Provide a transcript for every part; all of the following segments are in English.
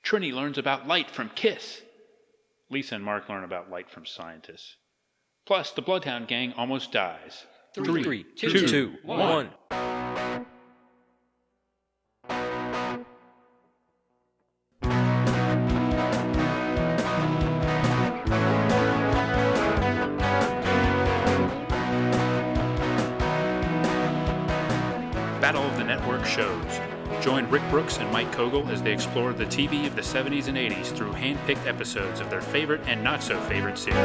Trini learns about light from Kiss. Lisa and Mark learn about light from scientists. Plus, the Bloodhound Gang almost dies. 3, 2, 1. Battle of the Network shows. Join Rick Brooks and Mike Kogel as they explore the TV of the 70s and 80s through hand-picked episodes of their favorite and not-so-favorite series.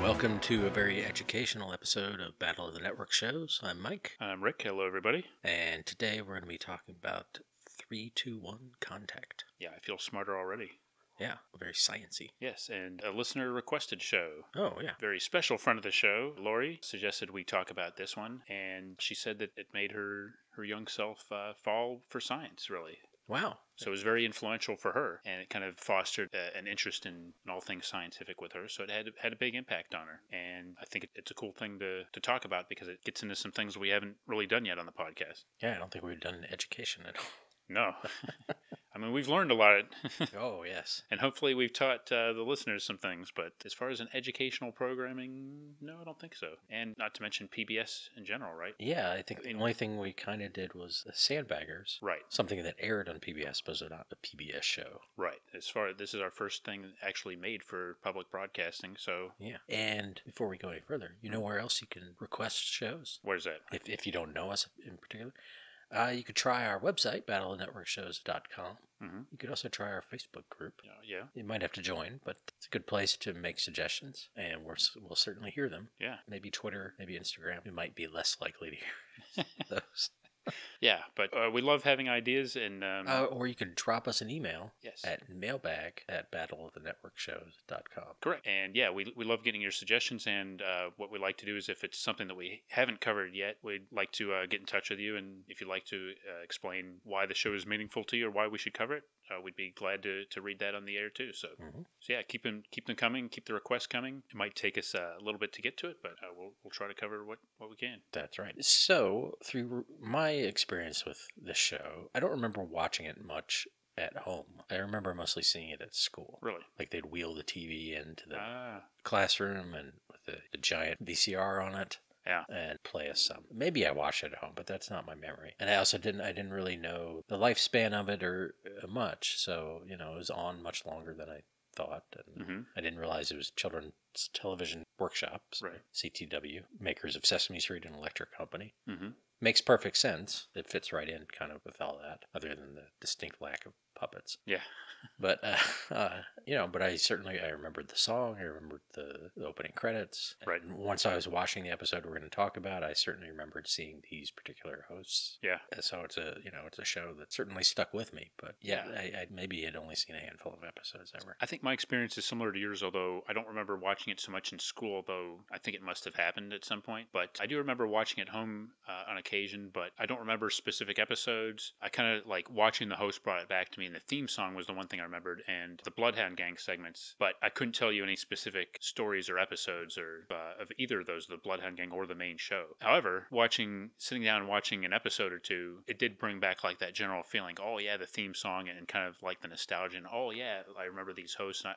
Welcome to a very educational episode of Battle of the Network shows. I'm Mike. I'm Rick. Hello, everybody. And today we're going to be talking about 3, 2, 1 Contact. Yeah, I feel smarter already. Yeah, very sciencey. Yes, and a listener-requested show. Oh, yeah. Very special friend of the show, Lori, suggested we talk about this one, and she said that it made her young self fall for science, really. Wow. So it was very influential for her, and it kind of fostered an interest in all things scientific with her. So it had a big impact on her, and I think it's a cool thing to talk about because it gets into some things we haven't really done yet on the podcast. Yeah, I don't think we've done education at all. No. I mean, we've learned a lot. Oh, yes. And hopefully we've taught the listeners some things. But as far as an educational programming, no, I don't think so. And not to mention PBS in general, right? Yeah, I think the only thing we kind of did was the Sandbaggers. Right. Something that aired on PBS, but was not a PBS show. Right. This is our first thing actually made for public broadcasting, so... Yeah. And before we go any further, you know where else you can request shows? Where's that? If you don't know us in particular. You could try our website, battleofnetworkshows.com. Mm-hmm. You could also try our Facebook group. Yeah. You might have to join, but it's a good place to make suggestions, and we'll certainly hear them. Yeah. Maybe Twitter, maybe Instagram. We might be less likely to hear those. Yeah, but we love having ideas, and or you could drop us an email. Yes. At mailbag@battleofthenetworkshows.com. Correct. And yeah, we love getting your suggestions, and what we like to do is if it's something that we haven't covered yet, we'd like to get in touch with you, and if you'd like to explain why the show is meaningful to you or why we should cover it, we'd be glad to read that on the air too. So, So yeah, keep them coming, keep the requests coming. It might take us a little bit to get to it, but we'll try to cover what we can. That's right. So through my experience with the show, I don't remember watching it much at home. I remember mostly seeing it at school. Really? Like they'd wheel the TV into the classroom and with the giant VCR on it. Yeah. And play us some. Maybe I watched it at home, but that's not my memory. And I also didn't really know the lifespan of it or much. So, it was on much longer than I thought. And I didn't realize it was Children's Television Workshops, right. CTW, makers of Sesame Street and Electric Company. Mm-hmm. Makes perfect sense. It fits right in kind of with all that, other than the distinct lack of puppets. Yeah. But, but I remembered the song. I remembered the opening credits. Right. And once I was watching the episode we're going to talk about, I certainly remembered seeing these particular hosts. Yeah. So it's a show that certainly stuck with me. But yeah, I maybe had only seen a handful of episodes ever. I think my experience is similar to yours, although I don't remember watching it so much in school, though I think it must have happened at some point. But I do remember watching it home on occasion, but I don't remember specific episodes. I kind of like watching the host brought it back to me, and the theme song was the one thing I remembered, and the Bloodhound Gang segments, but I couldn't tell you any specific stories or episodes or of either of those, the Bloodhound Gang or the main show. However, sitting down and watching an episode or two, it did bring back like that general feeling, oh yeah, the theme song, and kind of like the nostalgia, and oh yeah, I remember these hosts, and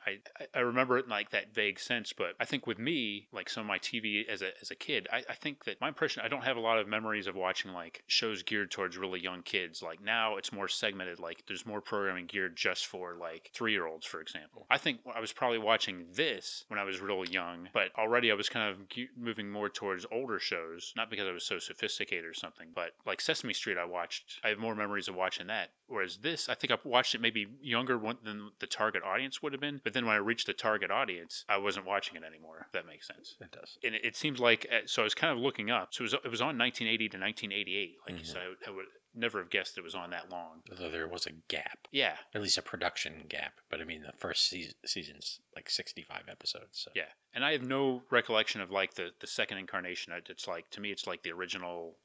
I remember it in like that vague sense. But I think with me, like some of my TV as a kid, I think that my impression, I don't have a lot of memories of watching like shows geared towards really young kids. Like now it's more segmented, like there's more programming geared just for like 3-year-olds, for example. I think I was probably watching this when I was really young, but already I was kind of moving more towards older shows, not because I was so sophisticated or something, but like Sesame Street I have more memories of watching that. Whereas this, I think I watched it maybe younger than the target audience would have been, but then when I reached the target audience, I wasn't watching it anymore, if that makes sense. It does. And it seems like, so I was kind of looking up, so it was on 1980 to 1988, like you said. I would never have guessed it was on that long. Although there was a gap. Yeah. At least a production gap. But I mean, the first season's like 65 episodes. So. Yeah. And I have no recollection of like the second incarnation. It's like, to me, it's like the original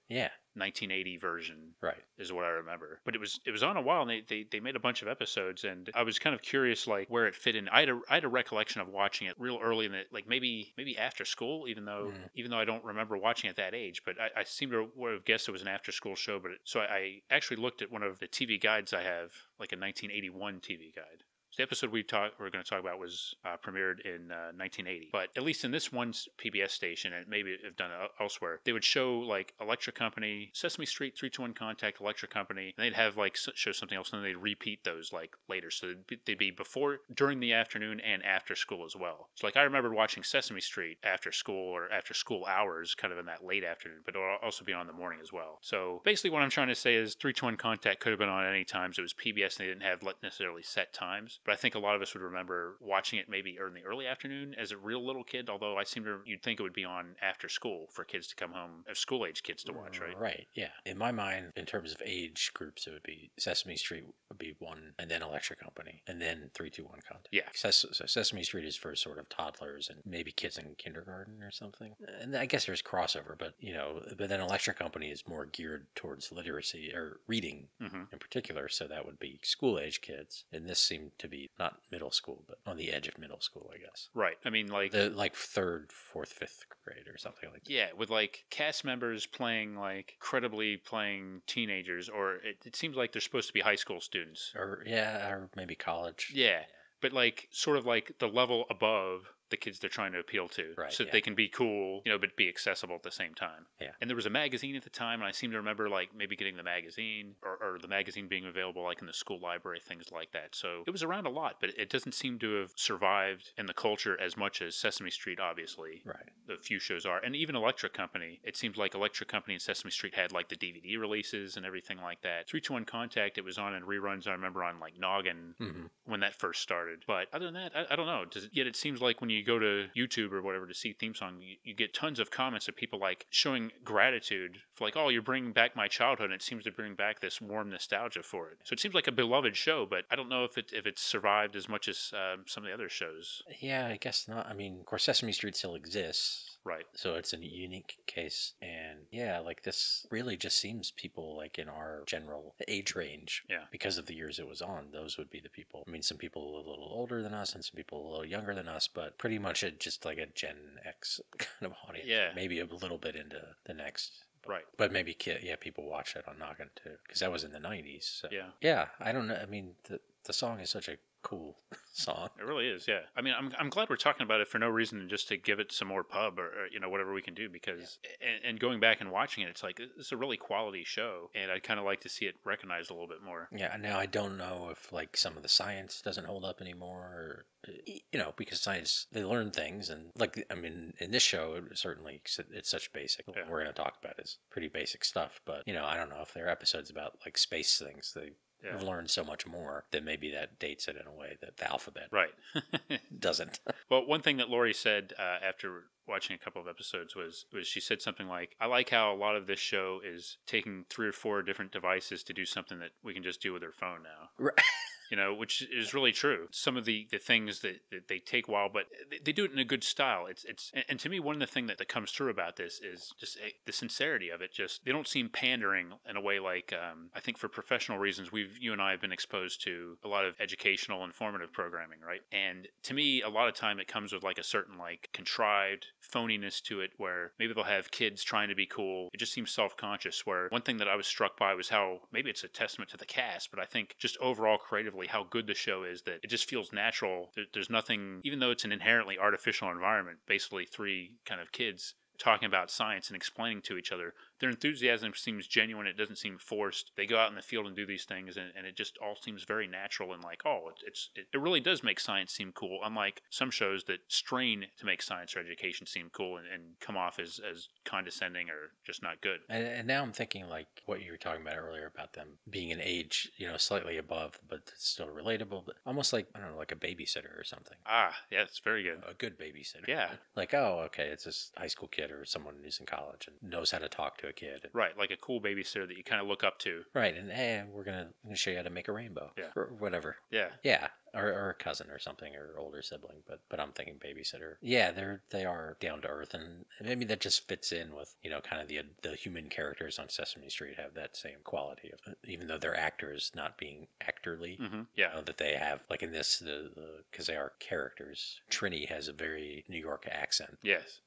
1980 version. Right. Is what I remember. But it was on a while, and they made a bunch of episodes, and I was kind of curious like where it fit in. I had a recollection of watching it real early in the, like maybe after school, even though I don't remember watching at that age. But I seem to would have guessed it was an after school show. But so I actually looked at one of the TV guides I have, like a 1981 TV guide. The episode we're going to talk about was premiered in 1980. But at least in this one PBS station, and maybe have done it elsewhere, they would show like Electric Company, Sesame Street, 321 Contact, Electric Company, and they'd have like show something else, and then they'd repeat those like later. So they'd be before, during the afternoon, and after school as well. So like I remember watching Sesame Street after school or after school hours, kind of in that late afternoon, but it'll also be on in the morning as well. So basically, what I'm trying to say is 321 Contact could have been on at any times. It was PBS, and they didn't have necessarily set times. But I think a lot of us would remember watching it maybe in the early afternoon as a real little kid, although you'd think it would be on after school for kids to come home, school-age kids to watch, right? Right, yeah. In my mind, in terms of age groups, it would be Sesame Street would be one, and then Electric Company, and then 321 Contact. Yeah. So Sesame Street is for sort of toddlers and maybe kids in kindergarten or something. And I guess there's crossover, but then Electric Company is more geared towards literacy or reading in particular, so that would be school-age kids. And this seemed to be not middle school, but on the edge of middle school, I guess. Right. I mean, like third, fourth, fifth grade or something like that. Yeah, with like cast members playing credibly playing teenagers, or it seems like they're supposed to be high school students. Or maybe college. Yeah. But like sort of like the level above the kids they're trying to appeal to, right, so that they can be cool, but be accessible at the same time. Yeah. And there was a magazine at the time, and I seem to remember like maybe getting the magazine or the magazine being available like in the school library, things like that. So it was around a lot, but it doesn't seem to have survived in the culture as much as Sesame Street, obviously. Right. The few shows are, and even Electric Company. It seems like Electric Company and Sesame Street had like the DVD releases and everything like that. 321 Contact, it was on in reruns. I remember on like Noggin when that first started. But other than that, I don't know. Yet it seems like when you go to YouTube or whatever to see theme song, you get tons of comments of people like showing gratitude for like, oh, you're bringing back my childhood, and it seems to bring back this warm nostalgia for it. So it seems like a beloved show, but I don't know if it's survived as much as some of the other shows. Yeah, I guess not. I mean, of course, Sesame Street still exists. Right. So it's a unique case. And yeah, like this really just seems people like in our general age range. Yeah. Because of the years it was on, those would be the people. I mean, some people a little older than us and some people a little younger than us, but pretty much just like a Gen X kind of audience. Yeah. Maybe a little bit into the next. Right. But maybe, people watch it on Noggin too, because that was in the 90s. So. Yeah. Yeah, I don't know. I mean, the song is such a cool song. It really is, yeah. I mean, I'm glad we're talking about it for no reason than just to give it some more pub or whatever we can do, because and going back and watching it, it's like it's a really quality show, and I'd kind of like to see it recognized a little bit more. Yeah. Now I don't know if like some of the science doesn't hold up anymore, or, because science, they learn things, and like I mean in this show it certainly it's such basic. Yeah. What we're going to talk about is pretty basic stuff, but I don't know if there are episodes about like space things. I've learned so much more that maybe that dates it in a way that the alphabet doesn't. Well, one thing that Lori said after watching a couple of episodes was she said something like, I like how a lot of this show is taking 3 or 4 different devices to do something that we can just do with our phone now. Right. Which is really true. Some of the things that they take a while, but they do it in a good style. And to me, one of the things that comes through about this is just the sincerity of it. Just they don't seem pandering in a way like I think for professional reasons you and I have been exposed to a lot of educational, informative programming, right? And to me, a lot of time it comes with like a certain like contrived phoniness to it, where maybe they'll have kids trying to be cool. It just seems self-conscious. Where one thing that I was struck by was how maybe it's a testament to the cast, but I think just overall creatively how good the show is, that it just feels natural. There's nothing, even though it's an inherently artificial environment, basically 3 kind of kids talking about science and explaining to each other. Their enthusiasm seems genuine. It doesn't seem forced. They go out in the field and do these things, and it just all seems very natural and like, oh, it really does make science seem cool, unlike some shows that strain to make science or education seem cool and come off as condescending or just not good. And now I'm thinking like what you were talking about earlier about them being an age, slightly above, but still relatable, but almost like, I don't know, like a babysitter or something. Ah, yeah, it's very good. A good babysitter. Yeah. Like, oh, okay, it's this high school kid or someone who's in college and knows how to talk to a kid. Right, like a cool babysitter that you kind of look up to. Right, and we're gonna show you how to make a rainbow. Yeah. Or whatever. Yeah. Yeah. or a cousin or something, or older sibling. But I'm thinking babysitter. Yeah, they are down to earth, and maybe that just fits in with kind of the human characters on Sesame Street have that same quality of, even though they're actors not being actorly. Yeah. That they have, like in this, because they are characters. Trini has a very New York accent. Yes.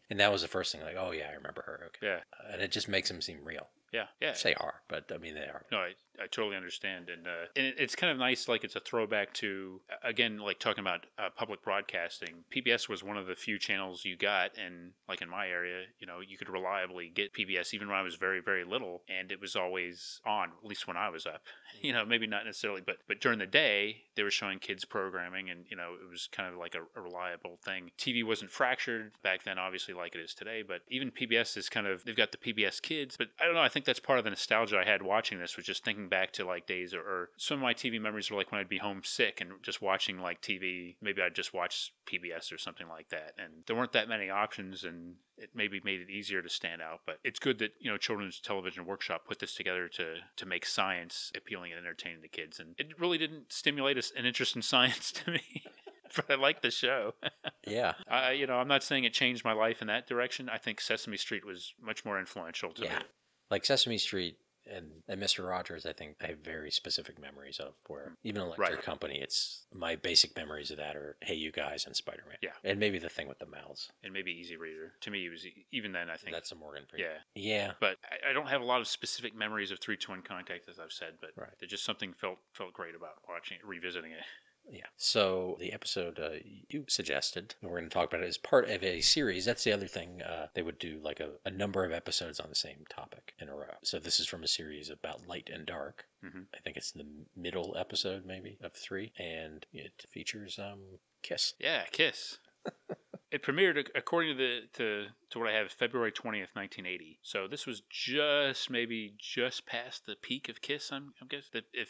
And that was the first thing, like, oh yeah, I remember her. Okay. Yeah. And it just makes them seem real. Yeah, yeah. They are, but I mean, they are. No, I totally understand, and it's kind of nice. Like, it's a throwback to, again, like talking about public broadcasting. PBS was one of the few channels you got, and like in my area, you could reliably get PBS even when I was very, very little, and it was always on. At least when I was up, maybe not necessarily, but during the day they were showing kids programming, and it was kind of like a reliable thing. TV wasn't fractured back then, obviously, like it is today, but even PBS is kind of, they've got the PBS Kids, but I don't know. I think that's part of the nostalgia I had watching this, was just thinking back to like days, or some of my TV memories were like when I'd be homesick and just watching like TV. Maybe I'd just watch PBS or something like that, and there weren't that many options, and it maybe made it easier to stand out. But it's good that Children's Television Workshop put this together to make science appealing and entertaining to kids, and it really didn't stimulate an interest in science to me. But I like the show. Yeah. I'm not saying it changed my life in that direction. I think Sesame Street was much more influential to me. Like Sesame Street and Mr. Rogers, I think I have very specific memories of, where even Electric Company, it's my basic memories of that are Hey You Guys and Spider-Man. Yeah. And maybe the thing with the mouths. And maybe Easy Reader. To me, it was, even then, I think. That's a Morgan Freeman. Yeah. Yeah. But I don't have a lot of specific memories of 3-2-1 Contact, as I've said, but there's just something felt great about watching it, revisiting it. Yeah. So the episode you suggested, and we're going to talk about it, as part of a series. That's the other thing. They would do like a number of episodes on the same topic in a row. So this is from a series about light and dark. Mm-hmm. I think it's the middle episode, maybe, of 3. And it features Kiss. Yeah, Kiss. It premiered, according to what I have, February 20th, 1980. So this was just past the peak of Kiss, I'm guessing. That if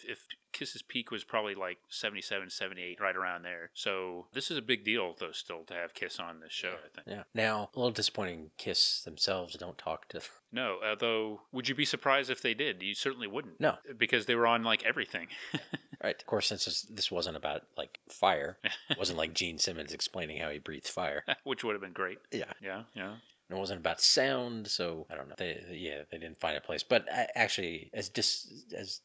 Kiss's peak was probably like 77, 78, right around there. So this is a big deal, though, still, to have Kiss on this show, I think. Yeah. Now, a little disappointing, Kiss themselves don't talk to... No, although, would you be surprised if they did? You certainly wouldn't. No. Because they were on, like, everything. Right. Of course, since this wasn't about, like, fire, it wasn't like Gene Simmons explaining how he breathes fire. Which would have been great. Yeah. Yeah. And it wasn't about sound, so I don't know. They didn't find a place. But actually, as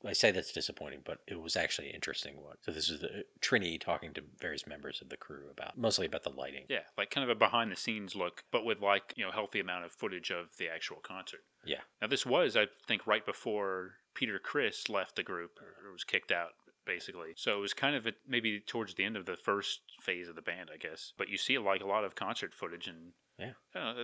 I say, that's disappointing, but it was actually interesting. So this is Trini talking to various members of the crew mostly about the lighting. Yeah, like kind of a behind the scenes look, but with like, healthy amount of footage of the actual concert. Yeah. Now this was, I think, right before Peter Criss left the group, or was kicked out, basically. So it was kind of maybe towards the end of the first phase of the band, I guess. But you see like a lot of concert footage, and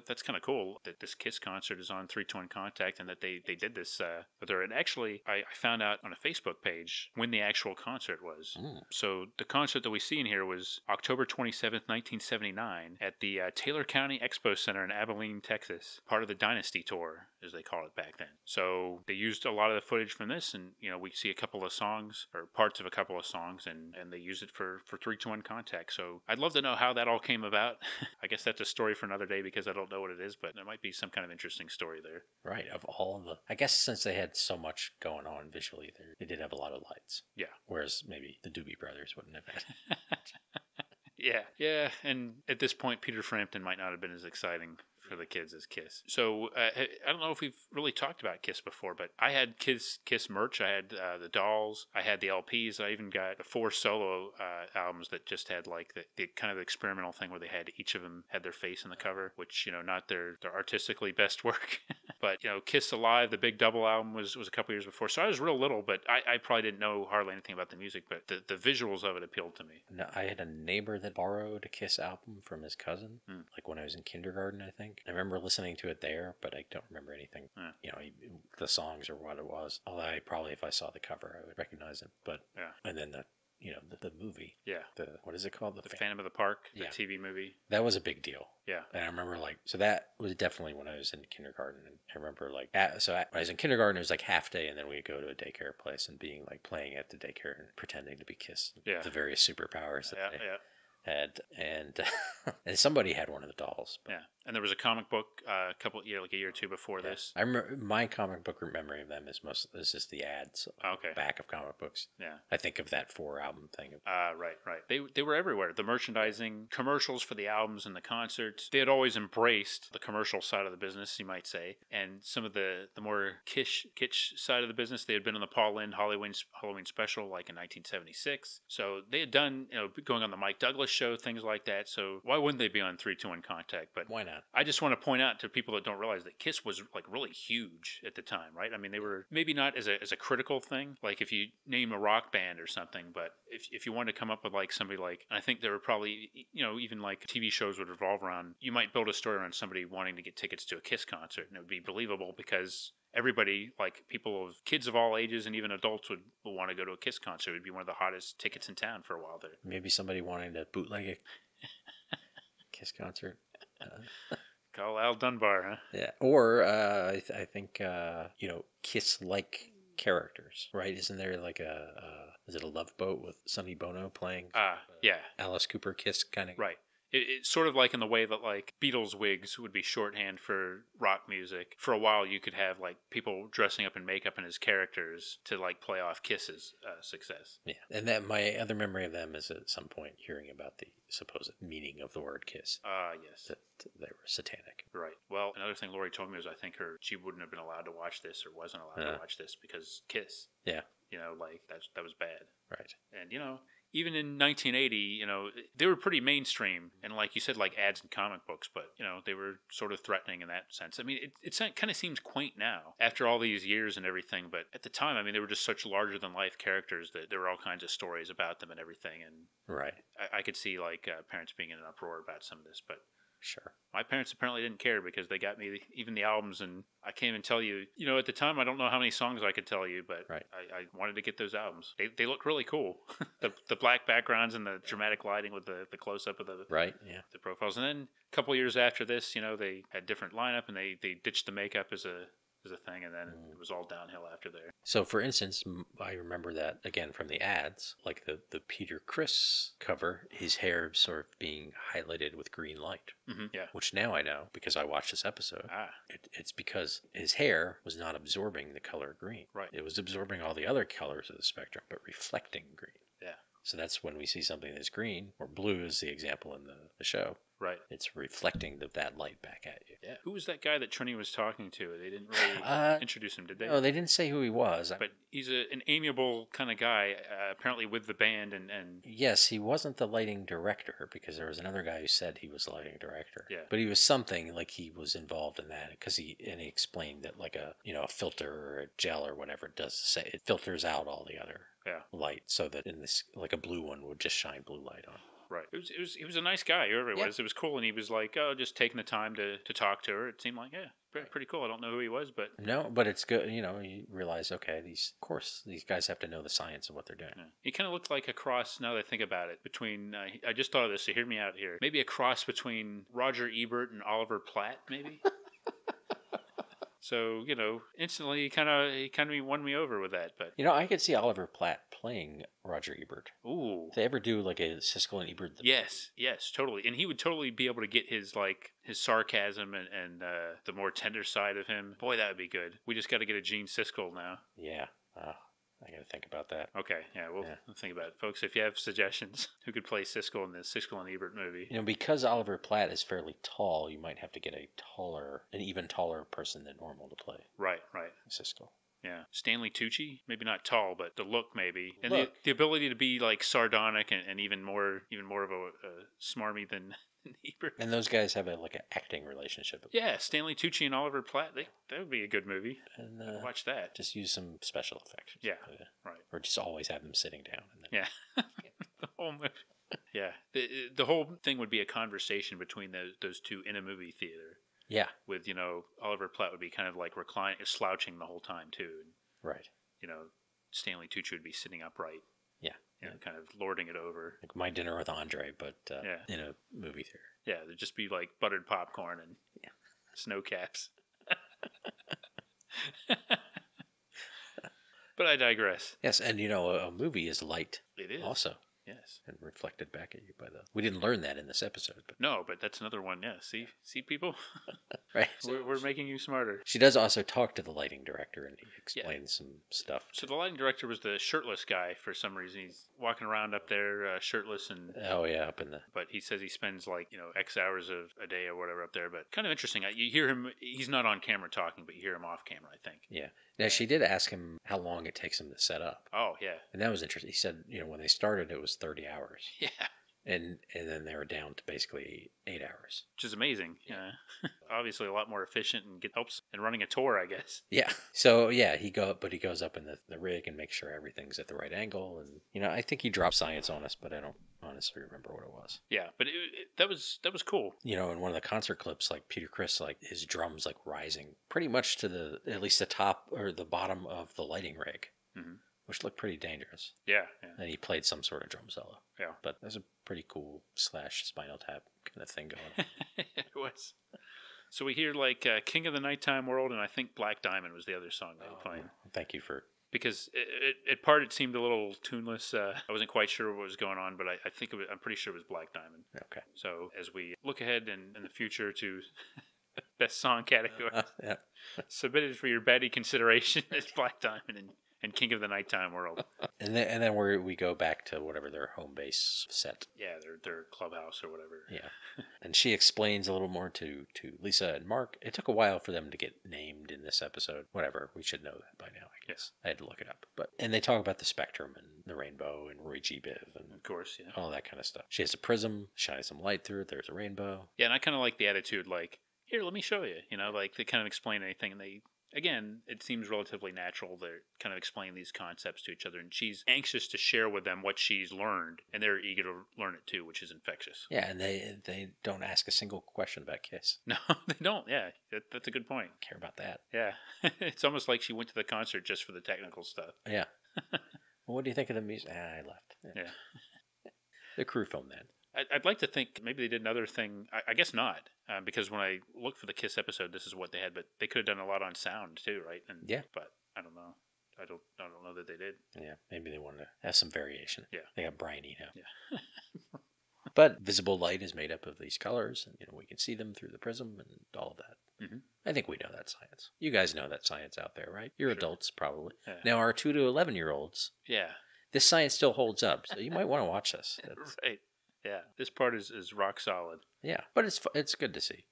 that's kind of cool that this Kiss concert is on 3-2-1 Contact, and that they did this with her. And actually, I found out on a Facebook page when the actual concert was. So the concert that we see in here was October 27th, 1979, at the Taylor County Expo Center in Abilene, Texas, part of the Dynasty Tour, as they call it back then. So they used a lot of the footage from this, and we see a couple of songs, or parts of a couple of songs, and they used it for 3-2-1 Contact. So I'd love to know how that all came about. I guess that's a story for another day, because I don't know what it is, but there might be some kind of interesting story there. Right. Of all of I guess since they had so much going on visually, they did have a lot of lights. Yeah. Whereas maybe the Doobie Brothers wouldn't have had. Yeah. And at this point, Peter Frampton might not have been as exciting for the kids as Kiss. So I don't know if we've really talked about Kiss before, but I had Kiss merch. I had the dolls. I had the LPs. I even got the 4 solo albums that just had like the kind of experimental thing where they had, each of them had their face in the cover, which not their artistically best work. But Kiss Alive, the big double album, was a couple years before. So I was real little, but I probably didn't know hardly anything about the music, but the visuals of it appealed to me. No, I had a neighbor that borrowed a Kiss album from his cousin, like when I was in kindergarten, I think. I remember listening to it there, but I don't remember anything, the songs or what it was. Although if I saw the cover, I would recognize it. But and then the movie. Yeah. What is it called? The Phantom of the Park, the TV movie. That was a big deal. Yeah. And I remember so that was definitely when I was in kindergarten. And I remember when I was in kindergarten, it was like half day, and then we'd go to a daycare place and being like playing at the daycare and pretending to be Kiss. Yeah. The various superpowers that they had, and somebody had one of the dolls. Yeah, And there was a comic book like a year or two before this. I remember my comic book memory of them is just the ads Okay. back of comic books. Yeah. I think of that 4-album thing. Right. They were everywhere. The merchandising, commercials for the albums and the concerts. They had always embraced the commercial side of the business, you might say, and some of the more kitsch side of the business. They had been on the Paul Lynde Halloween special like in 1976. So they had done, going on the Mike Douglas show, things like that. So why wouldn't they be on 321 Contact? But why not? I just want to point out to people that don't realize that Kiss was like really huge at the time, right? I mean, they were maybe not as a critical thing, like if you name a rock band or something, but if you wanted to come up with like somebody like, I think there were probably, even like TV shows would revolve around, you might build a story around somebody wanting to get tickets to a Kiss concert, and it would be believable because everybody, like kids of all ages and even adults would want to go to a Kiss concert. It would be one of the hottest tickets in town for a while there. Maybe somebody wanting to bootleg a Kiss concert. Call Al Dunbar, huh? Yeah. Or I think Kiss-like characters, right? Isn't there like is it a Love Boat with Sonny Bono playing? Yeah. Alice Cooper Kiss kind of. Right. It's sort of like in the way that like Beatles wigs would be shorthand for rock music. For a while, you could have like people dressing up in makeup and as characters to like play off Kiss's success. Yeah, and that my other memory of them is at some point hearing about the supposed meaning of the word kiss. Yes. That they were satanic. Right. Well, another thing Lori told me was I think she wouldn't have been allowed to watch this or wasn't allowed to watch this because Kiss. Yeah. Like that was bad. Right. And even in 1980, they were pretty mainstream, and like you said, like ads and comic books, but they were sort of threatening in that sense. I mean, it kind of seems quaint now after all these years and everything, but at the time, I mean, they were just such larger than life characters that there were all kinds of stories about them and everything, and right, I could see like parents being in an uproar about some of this, but. Sure. My parents apparently didn't care because they got me even the albums, and I can't even tell you. At the time, I don't know how many songs I could tell you, but right. I wanted to get those albums. They look really cool. the black backgrounds and the dramatic lighting with the close up of the the profiles. And then a couple years after this, they had different lineup and they ditched the makeup as a thing, and then it was all downhill after there. So, for instance, I remember that, again, from the ads, like the Peter Criss cover, his hair sort of being highlighted with green light. Mm-hmm, yeah. Which now I know, because I watched this episode, it's because his hair was not absorbing the color green. Right. It was absorbing all the other colors of the spectrum, but reflecting green. Yeah. So that's when we see something that's green, or blue is the example in the show. Right. It's reflecting that light back at you. Yeah. Who was that guy that Trini was talking to? They didn't really introduce him, did they? No, they didn't say who he was. But he's an amiable kind of guy, apparently with the band. And yes, he wasn't the lighting director, because there was another guy who said he was the lighting director. Yeah. But he was something, like he was involved in that, because he explained that like a filter or a gel or whatever it does, say it filters out all the other light, so that in this, like a blue one would just shine blue light on. Right. He was a nice guy, whoever it was. It was cool, and he was like, just taking the time to talk to her. It seemed like, pretty cool. I don't know who he was, but... No, but it's good. You realize, okay, these guys have to know the science of what they're doing. Yeah. He kind of looked like a cross, now that I think about it, between... I just thought of this, so hear me out here. Maybe a cross between Roger Ebert and Oliver Platt, maybe? So, instantly he kind of won me over with that. But I could see Oliver Platt playing Roger Ebert. Ooh. If they ever do like a Siskel and Ebert. Yes, totally. And he would totally be able to get his sarcasm and the more tender side of him. Boy, that would be good. We just got to get a Gene Siskel now. Yeah. I got to think about that. Okay, we'll think about it. Folks, if you have suggestions, who could play Siskel in the Siskel and Ebert movie? Because Oliver Platt is fairly tall, you might have to get an even taller person than normal to play. Right. Siskel. Yeah. Stanley Tucci, maybe not tall, but the look maybe. And the ability to be like sardonic and even more of a smarmy than Ebert. And those guys have an acting relationship. Yeah, Stanley Tucci and Oliver Platt, that would be a good movie. And watch that. Just use some special effects. Yeah, right. Or just always have them sitting down. Yeah. The whole movie. Yeah. The whole thing would be a conversation between those two in a movie theater. Yeah. With, Oliver Platt would be kind of like reclining, slouching the whole time too. And, right. Stanley Tucci would be sitting upright. Yeah. Kind of lording it over. Like My Dinner with Andre, but in a movie theater. Yeah, there'd just be like buttered popcorn and snow caps. But I digress. Yes, and a movie is light. It is. Also. Yes. And reflected back at you by the... We didn't learn that in this episode. But... No, but that's another one. Yeah. See people? Right. We're making you smarter. She does also talk to the lighting director, and he explains some stuff. So the lighting director was the shirtless guy for some reason. He's walking around up there shirtless and... Oh, yeah, up in the... But he says he spends X hours of a day or whatever up there. But kind of interesting. You hear him, he's not on camera talking, but you hear him off camera, I think. Yeah. Now, she did ask him how long it takes him to set up. Oh, yeah. And that was interesting. He said, when they started, it was 30 hours. Yeah. And then they were down to basically 8 hours. Which is amazing. Yeah. Obviously a lot more efficient and helps in running a tour, I guess. Yeah. So, yeah, he goes up in the rig and makes sure everything's at the right angle. And, I think he dropped science on us, but I don't honestly remember what it was. Yeah, but that was cool. In one of the concert clips, like Peter Criss, like his drums like rising pretty much to at least the top or the bottom of the lighting rig. Mm-hmm. Which looked pretty dangerous. Yeah. And he played some sort of drum solo. Yeah. But there's a pretty cool / Spinal Tap kind of thing going on. It was. So we hear King of the Nighttime World, and I think Black Diamond was the other song they were playing. Thank you for... Because it seemed a little tuneless. I wasn't quite sure what was going on, but I think I'm pretty sure it was Black Diamond. Okay. So as we look ahead in the future to best song category, submitted for your Betty consideration is Black Diamond and King of the Nighttime World. And then we go back to whatever their home base set. Yeah, their clubhouse or whatever. Yeah. And she explains a little more to Lisa and Mark. It took a while for them to get named in this episode. Whatever, we should know that by now, I guess. I had to look it up. And they talk about the spectrum and the rainbow and Roy G. Biv and of course, yeah. All that kind of stuff. She has a prism, shines some light through it, there's a rainbow. Yeah, and I kind of like the attitude, here, let me show you. They kind of explain anything, and again, it seems relatively natural. They're kind of explaining these concepts to each other, and she's anxious to share with them what she's learned, and they're eager to learn it too, which is infectious. Yeah, and they don't ask a single question about Kiss. No, they don't. Yeah, that's a good point. Care about that. Yeah, it's almost like she went to the concert just for the technical stuff. Yeah. Well, what do you think of the music? I left. Yeah. The crew filmed that. I'd like to think maybe they did another thing. I guess not, because when I looked for the Kiss episode, this is what they had. But they could have done a lot on sound too, right? Yeah. But I don't know. I don't know that they did. Yeah, maybe they wanted to have some variation. Yeah. They got Brian Eno. Yeah. But visible light is made up of these colors, and we can see them through the prism and all of that. Mm-hmm. I think we know that science. You guys know that science out there, right? You're adults, probably. Yeah. Now, our 2 to 11-year-olds. Yeah. This science still holds up, so you might want to watch this. Right. Yeah. This part is rock solid. Yeah, but it's good to see.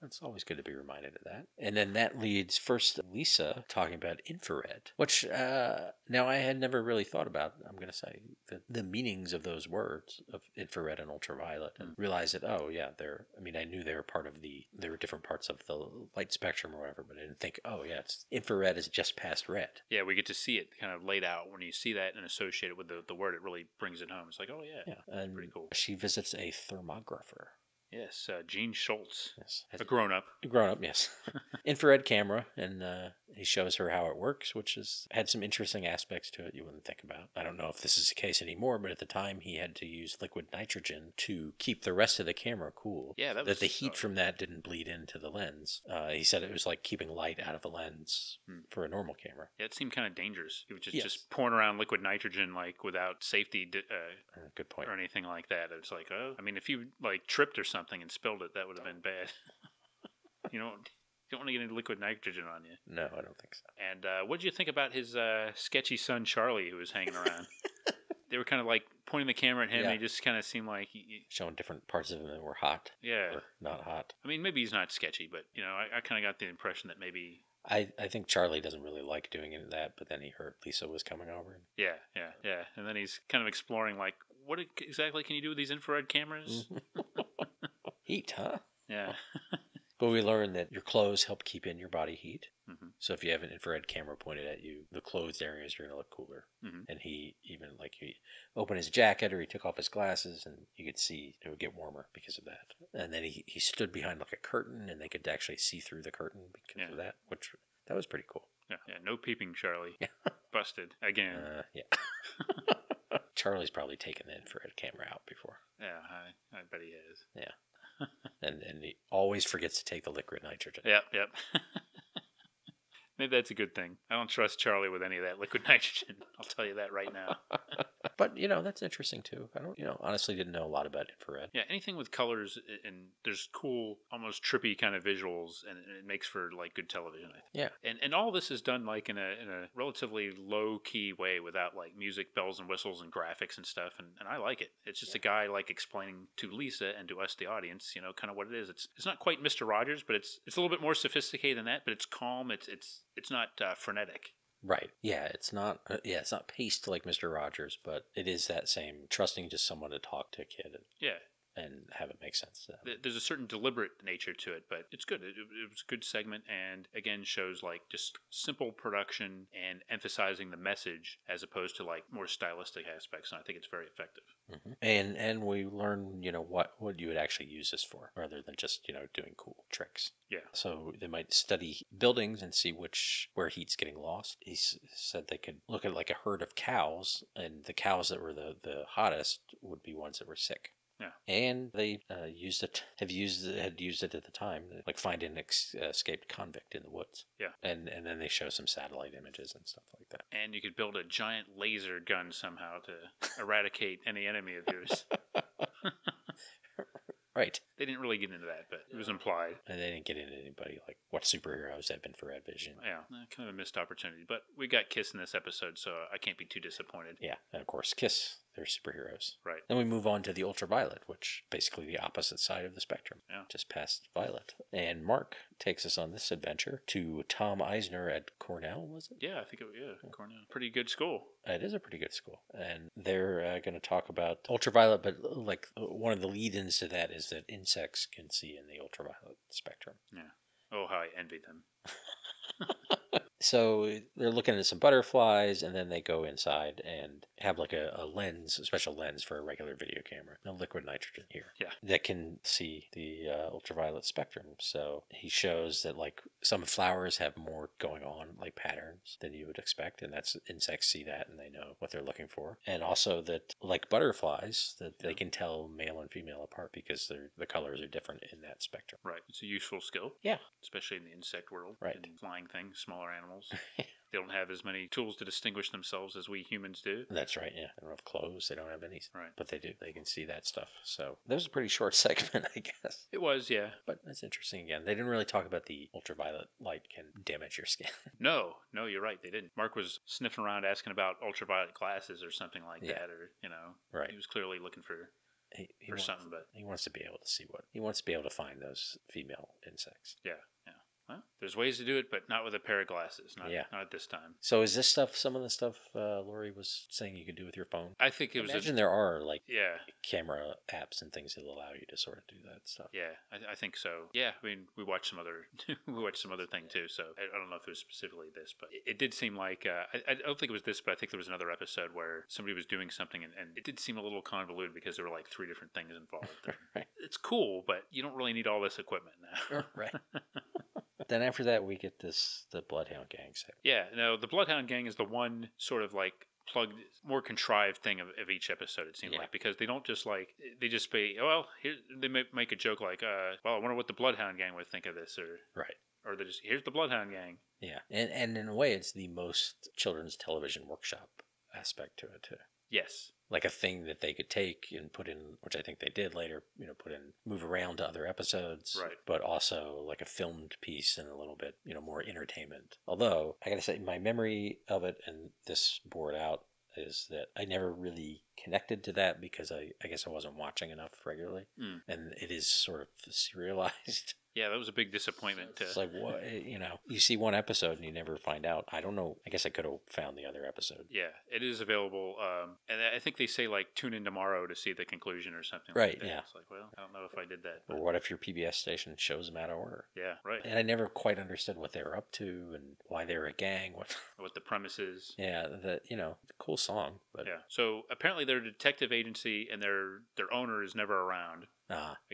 It's always good to be reminded of that. And then that leads first Lisa talking about infrared, which now I had never really thought about. I'm going to say the meanings of those words of infrared and ultraviolet, and realize that I knew they were different parts of the light spectrum or whatever, but I didn't think it's infrared is just past red. Yeah, we get to see it kind of laid out. When you see that and associate it with the word, it really brings it home. It's like, and pretty cool. She visits a thermographer. Yes, Gene Schultz. Yes. A grown-up. Yes. Infrared camera, and he shows her how it works, which had some interesting aspects to it you wouldn't think about. I don't know if this is the case anymore, but at the time he had to use liquid nitrogen to keep the rest of the camera cool. Yeah, that the heat from that didn't bleed into the lens. He said it was like keeping light out of the lens for a normal camera. Yeah, it seemed kind of dangerous. He was just pouring around liquid nitrogen without safety good point. Or anything like that. It's like, if you tripped or something and spilled it, that would have been bad. You don't want to get any liquid nitrogen on you. No, I don't think so. And what did you think about his sketchy son Charlie, who was hanging around? They were kind of pointing the camera at him, and he just kind of seemed like showing different parts of him that were hot. Yeah, or not hot. I mean, maybe he's not sketchy, but I kind of got the impression that maybe. I think Charlie doesn't really like doing any of that, but then he heard Lisa was coming over. Yeah. And then he's kind of exploring, what exactly can you do with these infrared cameras? Heat, huh? Yeah. But we learned that your clothes help keep in your body heat. Mm-hmm. So if you have an infrared camera pointed at you, the closed areas are going to look cooler. Mm-hmm. And he even, he opened his jacket or he took off his glasses, and you could see it would get warmer because of that. And then he stood behind a curtain, and they could actually see through the curtain because of that, that was pretty cool. Yeah, no peeping, Charlie. Yeah. Busted again. Yeah. Charlie's probably taken the infrared camera out before. Yeah, I bet he has. Yeah. and he always forgets to take the liquid nitrogen. Yep. Maybe that's a good thing. I don't trust Charlie with any of that liquid nitrogen. I'll tell you that right now. But that's interesting too. I don't, honestly didn't know a lot about infrared. Yeah, anything with colors and there's cool, almost trippy kind of visuals, and it makes for like good television, I think. Yeah. And all this is done like in a relatively low key way without like music, bells and whistles and graphics and stuff, and I like it. It's just a guy like explaining to Lisa and to us the audience, kind of what it is. It's not quite Mr. Rogers, but it's a little bit more sophisticated than that, but it's calm. It's not frenetic. Right. Yeah, it's not. It's not paced like Mr. Rogers, but it is that same trusting just someone to talk to a kid. Yeah. And have it make sense to them. There's a certain deliberate nature to it, but it's good. It was a good segment, and again shows like just simple production and emphasizing the message as opposed to like more stylistic aspects. And I think it's very effective. Mm-hmm. And we learn, what you would actually use this for, rather than just doing cool tricks. Yeah. So they might study buildings and see where heat's getting lost. He said they could look at like a herd of cows, and the cows that were the hottest would be ones that were sick. Yeah. And they had used it at the time, like find an escaped convict in the woods. Yeah. And then they show some satellite images and stuff like that. And you could build a giant laser gun somehow to eradicate any enemy of yours. Right. They didn't really get into that, but it was implied. And they didn't get into anybody like what superheroes have infrared vision. Yeah, kind of a missed opportunity. But we got Kiss in this episode, so I can't be too disappointed. Yeah, and of course, Kiss, they're superheroes. Right. Then we move on to the ultraviolet, which basically the opposite side of the spectrum. Yeah. Just past violet. And Mark takes us on this adventure to Tom Eisner at Cornell, was it? Yeah, I think Cornell. Pretty good school. It is a pretty good school. And they're going to talk about ultraviolet, but like one of the lead-ins to that is that insects can see in the ultraviolet spectrum. Yeah. Oh, how I envy them. So they're looking at some butterflies, and then they go inside and have like a lens, a special lens for a regular video camera, no liquid nitrogen here, that can see the ultraviolet spectrum. So he shows that like some flowers have more going on, like patterns, than you would expect, and that's insects see that and they know what they're looking for. And also that like butterflies, that they can tell male and female apart because the colors are different in that spectrum. Right. It's a useful skill. Yeah. Especially in the insect world. Right. And flying things, smaller animals. They don't have as many tools to distinguish themselves as we humans do. That's right, yeah. They don't have clothes. They don't have any. Right. But they do. They can see that stuff. So that was a pretty short segment, I guess. It was, yeah. But that's interesting again. They didn't really talk about the ultraviolet light can damage your skin. No, you're right. They didn't. Mark was sniffing around asking about ultraviolet glasses or something like that. Or, Right. He was clearly looking for something. But he wants to be able to see he wants to be able to find those female insects. Yeah. Well, there's ways to do it, but not with a pair of glasses. Not at this time. So is this stuff some of the stuff Lori was saying you could do with your phone? I think Imagine there are like camera apps and things that allow you to sort of do that stuff. Yeah, I think so. Yeah, I mean, we watched some other thing too. So I don't know if it was specifically this, but it did seem like I don't think it was this, but I think there was another episode where somebody was doing something and it did seem a little convoluted because there were like 3 different things involved. Right. It's cool, but you don't really need all this equipment now. Right. Then after that, we get the Bloodhound Gang segment. Yeah, no, the Bloodhound Gang is the one sort of like plugged, more contrived thing of each episode, it seemed like, because they don't just like, they just say, well, here, they make a joke like, well, I wonder what the Bloodhound Gang would think of this, or right. Or they just, here's the Bloodhound Gang. Yeah, and in a way, it's the most children's television workshop aspect to it, too. Yes. Like a thing that they could take and put in, which I think they did later, move around to other episodes. Right. But also like a filmed piece and a little bit, more entertainment. Although, I gotta say, my memory of it, and this bore it out, is that I never really connected to that because I guess I wasn't watching enough regularly. And it is sort of serialized. Yeah, that was a big disappointment. It's like, what, you see one episode and you never find out. I don't know. I guess I could have found the other episode. Yeah, it is available. And I think they say, like, tune in tomorrow to see the conclusion or something right, like that. Yeah. It's like, well, I don't know if I did that. Or what if your PBS station shows them out of order? Yeah, right. And I never quite understood what they were up to and why they were a gang. What the premise is. Yeah, cool song. But yeah. So apparently they're a detective agency and their owner is never around.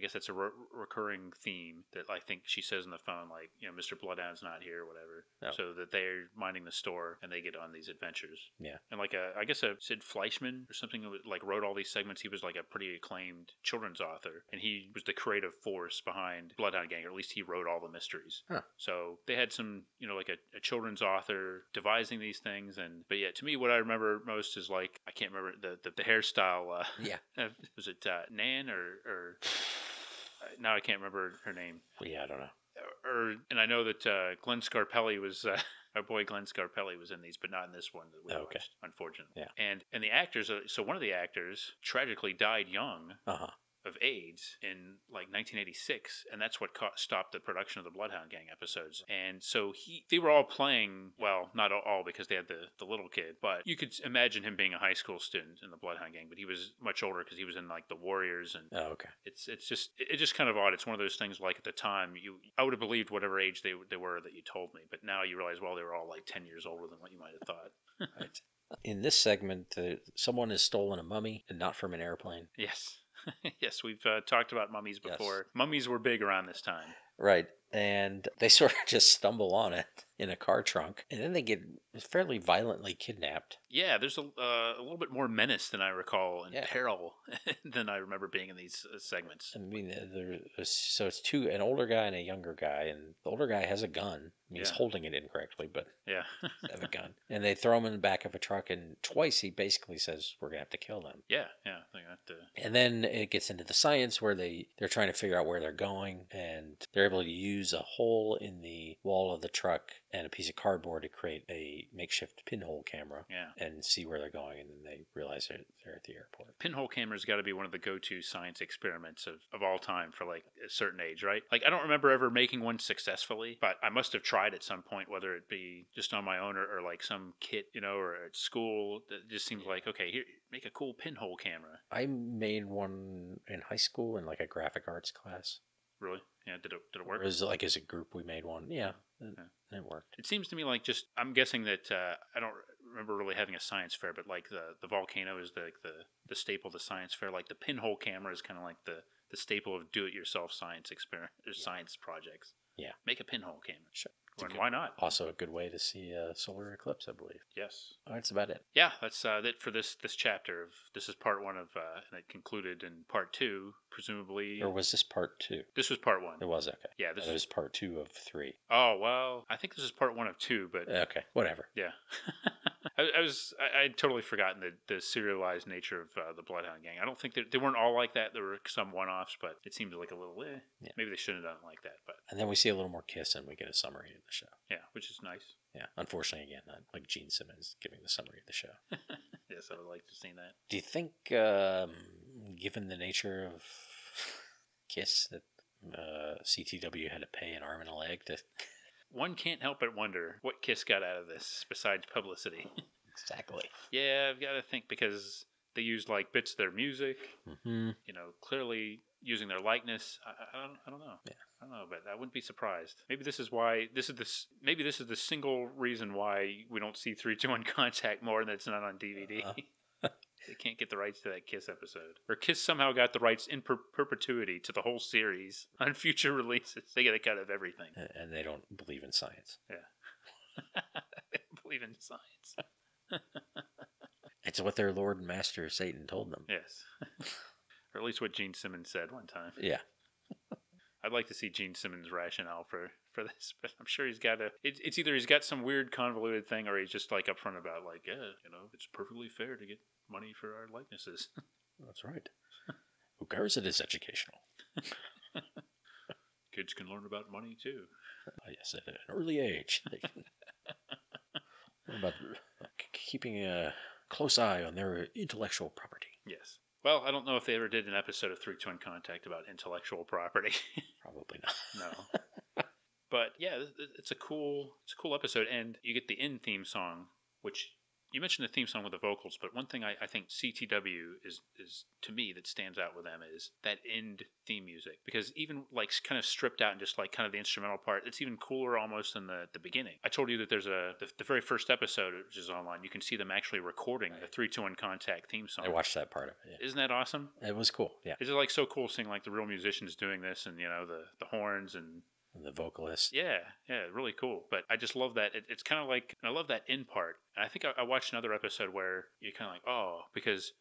I guess that's a recurring theme that I think she says on the phone, like, Mr. Bloodhound's not here or whatever. Oh. So that they're minding the store and they get on these adventures. Yeah. And like I guess Sid Fleischman or something like wrote all these segments. He was like a pretty acclaimed children's author, and he was the creative force behind Bloodhound Gang, or at least he wrote all the mysteries. Huh. So they had some, like a children's author devising these things. But yeah, to me, what I remember most is like, I can't remember the hairstyle. Yeah. Was it Nan or now I can't remember her name. Yeah, I don't know. And I know that Glenn Scarpelli was our boy Glenn Scarpelli was in these, but not in this one that we watched, unfortunately. Yeah. And the actors, so one of the actors tragically died young. Of AIDS in like 1986, and that's what stopped the production of the Bloodhound Gang episodes. And so they were all playing, well, not all because they had the little kid, but you could imagine him being a high school student in the Bloodhound Gang, but he was much older because he was in like the Warriors. And it's just kind of odd. It's one of those things, like at the time I would have believed whatever age they were that you told me, but now you realize, well, they were all like 10 years older than what you might have thought. Right. In this segment, someone has stolen a mummy, and not from an airplane. Yes. Yes, we've talked about mummies before. Yes. Mummies were big around this time. Right. And they sort of just stumble on it in a car trunk, and then they get fairly violently kidnapped. Yeah, there's a little bit more menace than I recall, and peril than I remember being in these segments. I mean, so it's an older guy and a younger guy, and the older guy has a gun. I mean, he's holding it incorrectly, but yeah, have a gun. And they throw him in the back of a truck, and twice he basically says, "We're gonna have to kill them." Yeah, they have to. And then it gets into the science where they're trying to figure out where they're going, and they're able to use a hole in the wall of the truck and a piece of cardboard to create a makeshift pinhole camera. And see where they're going, and then they realize they're at the airport. Pinhole camera's got to be one of the go-to science experiments of all time for like a certain age, right? Like, I don't remember ever making one successfully, but I must have tried at some point, whether it be just on my own or like some kit, or at school. That just seems like, okay, here, make a cool pinhole camera. I made one in high school in like a graphic arts class. Really? Yeah, did it work? It was like as a group we made one. Yeah. It worked. It seems to me like I'm guessing that I don't remember really having a science fair, but like the volcano is the staple of the science fair. Like the pinhole camera is kind of like the staple of do-it-yourself science experiment or science projects. Yeah. Make a pinhole camera. Sure. And why not? Also a good way to see a solar eclipse, I believe. Yes. Oh, that's about it. Yeah, that's it for this chapter. This is part one of, and it concluded in part two, presumably. Or was this part two? This was part one. It was, okay. Yeah, this was part 2 of 3. Oh, well, I think this is part 1 of 2, but... Okay, whatever. Yeah. I'd totally forgotten the serialized nature of the Bloodhound Gang. I don't think they weren't all like that. There were some one-offs, but it seemed like a little, maybe they shouldn't have done it like that. But and then we see a little more kiss, and we get a summary of the show. Yeah, which is nice. Yeah, unfortunately, again, not like Gene Simmons giving the summary of the show. Yes, I would like to see that. Do you think, given the nature of Kiss, that CTW had to pay an arm and a leg to... One can't help but wonder what Kiss got out of this besides publicity. Exactly. Yeah, I've got to think, because they used like bits of their music, clearly using their likeness. I don't know. Yeah. I don't know, but I wouldn't be surprised. Maybe this is why maybe this is the single reason why we don't see 321 Contact more, and it's not on DVD. They can't get the rights to that Kiss episode. Or Kiss somehow got the rights in perpetuity to the whole series on future releases. They get a cut of everything. And they don't believe in science. Yeah. They don't believe in science. It's what their Lord and Master Satan told them. Yes. Or at least what Gene Simmons said one time. Yeah. I'd like to see Gene Simmons' rationale for this, but I'm sure he's got it's either he's got some weird convoluted thing, or he's just like upfront about like, it's perfectly fair to get money for our likenesses. That's right. Who cares? It is educational. Kids can learn about money too. Yes, at an early age. What about keeping a close eye on their intellectual property? Yes. Well, I don't know if they ever did an episode of 321 Contact about intellectual property. Probably not. No. But yeah, it's a cool episode, and you get the end theme song, which You mentioned the theme song with the vocals, but one thing I think CTW is to me that stands out with them is that end theme music, because even like kind of stripped out and just like kind of the instrumental part, it's even cooler almost than the beginning. I told you that there's the very first episode, which is online. You can see them actually recording the 3-2-1 Contact theme song. I watched that part of it. Yeah. Isn't that awesome? It was cool. Yeah. Is it like so cool seeing like the real musicians doing this, and the horns and the vocalist. Yeah, really cool. But I just love that. It's kind of like, and I love that end part. And I think I watched another episode where you're kind of like, oh,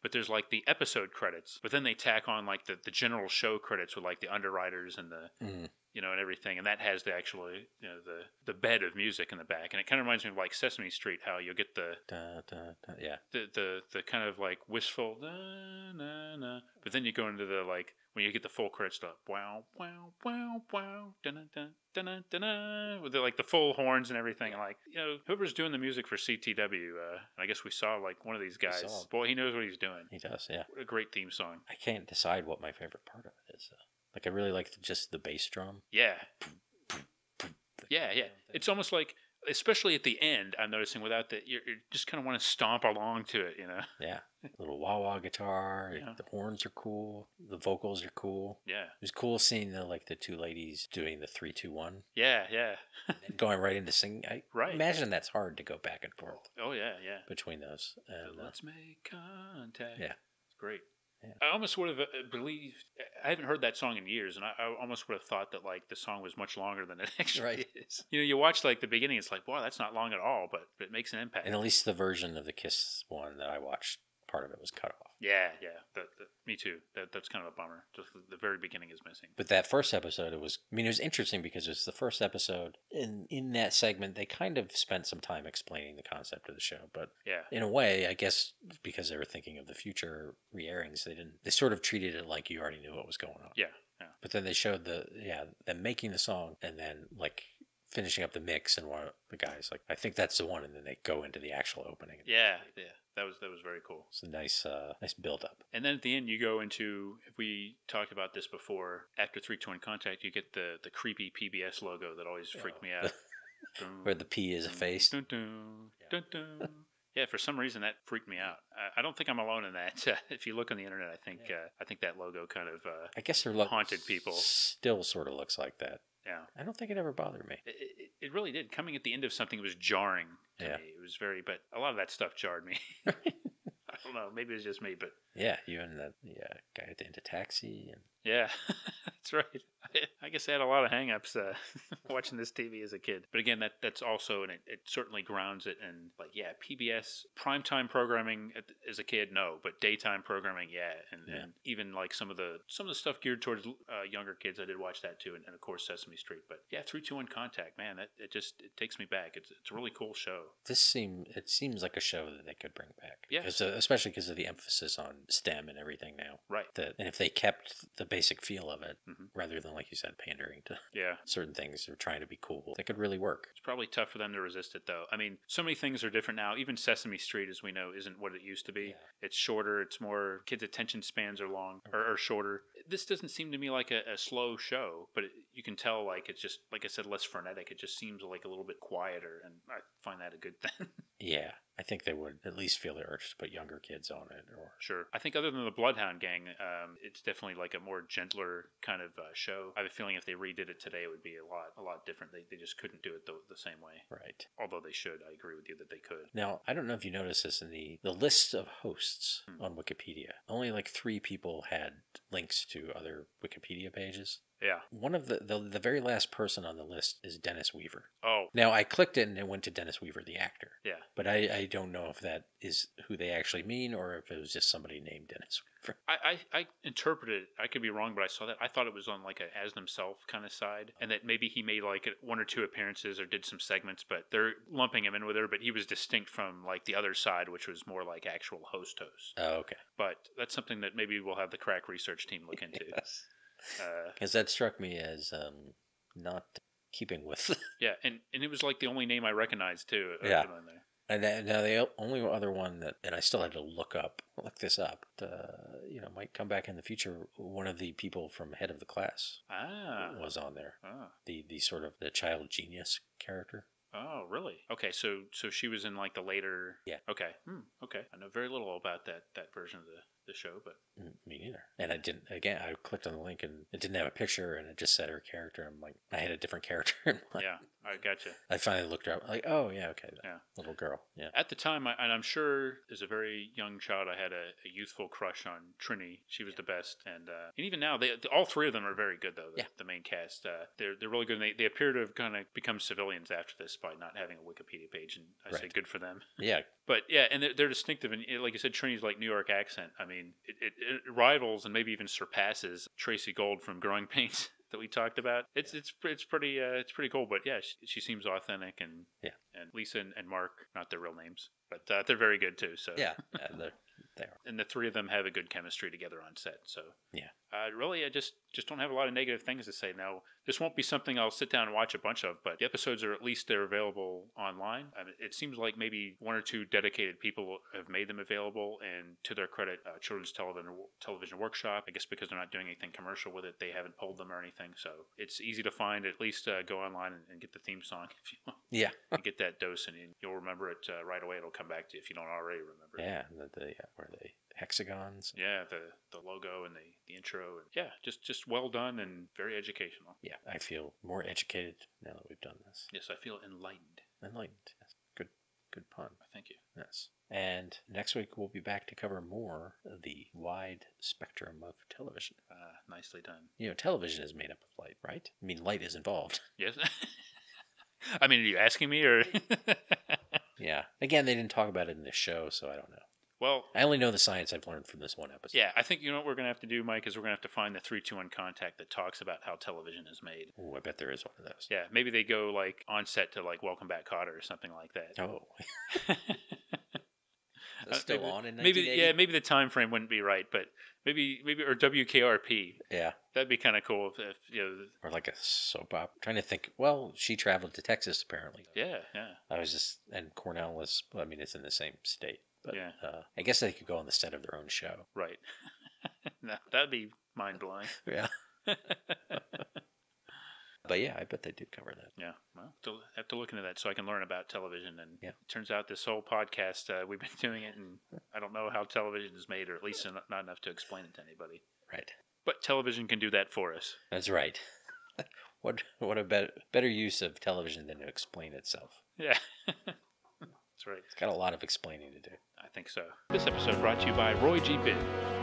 but there's like the episode credits, but then they tack on like the general show credits with like the underwriters and the, and everything. And that has the actually, the bed of music in the back. And it kind of reminds me of like Sesame Street, how you'll get the, the kind of like wistful, but then you go into the like, when you get the full credit stuff, wow, wow, wow, wow, dun dun dun dun dun, with the full horns and everything. Like, whoever's doing the music for CTW, I guess we saw like one of these guys. Boy, he knows what he's doing. He does, yeah. What a great theme song. I can't decide what my favorite part of it is. Like, I really like just the bass drum. Yeah. Yeah. It's almost like, especially at the end, I'm noticing without you just kind of want to stomp along to it, Yeah. Little wah-wah guitar. Yeah. The horns are cool. The vocals are cool. Yeah. It was cool seeing the two ladies doing the 3-2-1. Yeah. And going right into singing. Right. Imagine that's hard to go back and forth. Oh, yeah. Between those. And, let's make contact. Yeah. It's great. Yeah. I almost would have believed. I haven't heard that song in years, and I almost would have thought that like the song was much longer than it actually is. You watch like the beginning, it's like, wow, that's not long at all, but it makes an impact. And at least the version of the Kiss one that I watched, part of it was cut off. Yeah. Me too. That's kind of a bummer. Just the very beginning is missing. But that first episode, it was interesting because it was the first episode. In that segment, they kind of spent some time explaining the concept of the show. But in a way, I guess because they were thinking of the future re-airings, they sort of treated it like you already knew what was going on. Yeah. But then they showed them making the song and then like finishing up the mix, and one of the guys like, I think that's the one, and then they go into the actual opening. Yeah. That was very cool. It's a nice build up. And then at the end, you go into, if we talked about this before, after 3-2-1 Contact, you get the creepy PBS logo that always freaked me out. Where the P is a face. Dun, dun, dun, dun. Yeah, for some reason that freaked me out. I don't think I'm alone in that. If you look on the internet, I think that logo kind of I guess their haunted people. Still sort of looks like that. Yeah. I don't think it ever bothered me. It really did. Coming at the end of something was jarring to me. It was but a lot of that stuff jarred me. I don't know. Maybe it was just me, but yeah, you and the guy at the end of Taxi and yeah, that's right. I guess I had a lot of hang-ups watching this TV as a kid. But again, that's also, and it certainly grounds it in, like, PBS primetime programming as a kid, no, but daytime programming, and even like some of the stuff geared towards younger kids, I did watch that too, and of course Sesame Street. But 3-2-1 Contact, man, it takes me back. It's a really cool show. It seems like a show that they could bring back. Yeah, especially because of the emphasis on STEM and everything now. Right. And if they kept the basic feel of it, rather than, like you said, pandering to certain things or trying to be cool, they could really work. It's probably tough for them to resist it, though. I mean, so many things are different now. Even Sesame Street, as we know, isn't what it used to be. Yeah. It's shorter. It's more, kids' attention spans are long or shorter. This doesn't seem to me like a slow show, but you can tell, like, it's just, like I said, less frenetic. It just seems like a little bit quieter, and I find that a good thing. Yeah, I think they would at least feel the urge to put younger kids on it. Or sure. I think other than the Bloodhound Gang, it's definitely like a more gentler kind of show. I have a feeling if they redid it today, it would be a lot different. They just couldn't do it the same way. Right. Although they should. I agree with you that they could. Now, I don't know if you noticed this in the list of hosts on Wikipedia. Only like 3 people had links to other Wikipedia pages. Yeah. One of the very last person on the list is Dennis Weaver. Oh. Now, I clicked it and it went to Dennis Weaver, the actor. Yeah. But I don't know if that is who they actually mean or if it was just somebody named Dennis Weaver. I interpreted it. I could be wrong, but I saw that. I thought it was on like a as themselves kind of side, and that maybe he made like 1 or 2 appearances or did some segments, but they're lumping him in with her. But he was distinct from like the other side, which was more like actual host. Oh, okay. But that's something that maybe we'll have the crack research team look into. Yes. Because that struck me as not keeping with. Yeah, and it was like the only name I recognized too. Yeah. And now the only other one and I still had to look this up, might come back in the future. One of the people from Head of the Class was on there. The sort of the child genius character. Oh, really? Okay, so she was in like the later. Yeah. Okay. Okay. I know very little about that version of the show, but Me neither. And I didn't. Again, I clicked on the link and it didn't have a picture, and it just said her character. I'm like, I had a different character in mind. yeah, I gotcha. I finally looked her up. Like, oh yeah, okay, Yeah. little girl. Yeah. At the time, and I'm sure as a very young child, I had a youthful crush on Trini. She was the best, and even now, all three of them are very good though. The main cast, they're really good. And they appear to have kind of become civilians after this by not having a Wikipedia page, and I say good for them. Yeah. But yeah, and they're distinctive, and like you said, Trini's like New York accent. I mean, it rivals and maybe even surpasses Tracy Gold from Growing Pains that we talked about. It's pretty cool. But yeah, she seems authentic, and Lisa and Mark, not their real names, but they're very good too. So they are. And the three of them have a good chemistry together on set. So really, I just don't have a lot of negative things to say. Now, this won't be something I'll sit down and watch a bunch of, but the episodes are at least they're available online. I mean, it seems like maybe one or two dedicated people have made them available, and to their credit, Children's Television Workshop, I guess because they're not doing anything commercial with it, they haven't pulled them or anything. So it's easy to find. At least go online and get the theme song if you want. Yeah. And get that dose, and you'll remember it right away. It'll come back to you if you don't already remember it. Yeah, where they hexagons. Yeah, the logo and the intro, and just well done and very educational. Yeah, I feel more educated now that we've done this. Yes, I feel enlightened. Yes. Good pun. Thank you. Yes. And next week we'll be back to cover more of the wide spectrum of television. Nicely done. You know, television is made up of light, right? I mean, light is involved. Yes. I mean, are you asking me or? Yeah. Again, they didn't talk about it in this show, so I don't know. Well, I only know the science I've learned from this one episode. Yeah, I think you know what we're going to have to do, Mike, is we're going to have to find the 321 contact that talks about how television is made. Oh, I bet there is one of those. Yeah, maybe they go like on set to like Welcome Back, Kotter or something like that. Oh. That's still on in 1980? Maybe the time frame wouldn't be right, but maybe or WKRP. Yeah, that'd be kind of cool if you know. Or like a soap opera. I'm trying to think. Well, she traveled to Texas apparently. Yeah. And Cornell was. Well, I mean, it's in the same state. But, yeah. I guess they could go on the set of their own show. Right. No, that'd be mind blowing. Yeah. But yeah, I bet they did cover that. Yeah, well, have to look into that so I can learn about television. And it turns out this whole podcast, we've been doing it, and I don't know how television is made, or at least not enough to explain it to anybody. Right. But television can do that for us. That's right. What a better use of television than to explain itself. Yeah. That's right. It's got a lot of explaining to do. I think so. This episode brought to you by Roy G. Biv,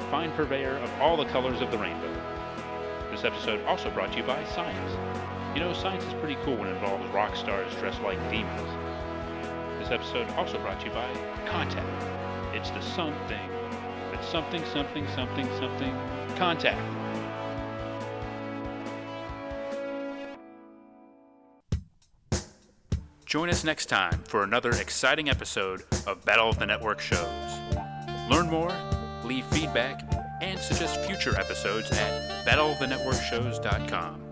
fine purveyor of all the colors of the rainbow. This episode also brought to you by Science. You know, science is pretty cool when it involves rock stars dressed like demons. This episode also brought to you by Contact. It's the something. It's something, contact. Join us next time for another exciting episode of Battle of the Network Shows. Learn more, leave feedback, and suggest future episodes at battleofthenetworkshows.com.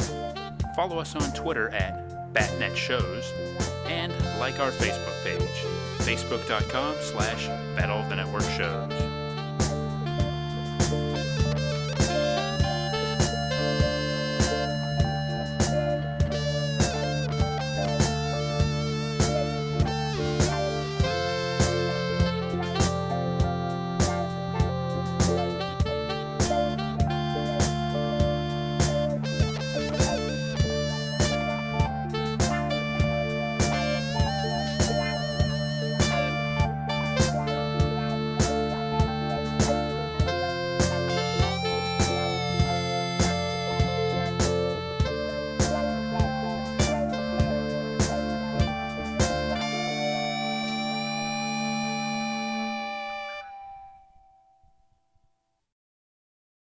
Follow us on Twitter at BatNetShows, and like our Facebook page, facebook.com/Battle of the Network Shows.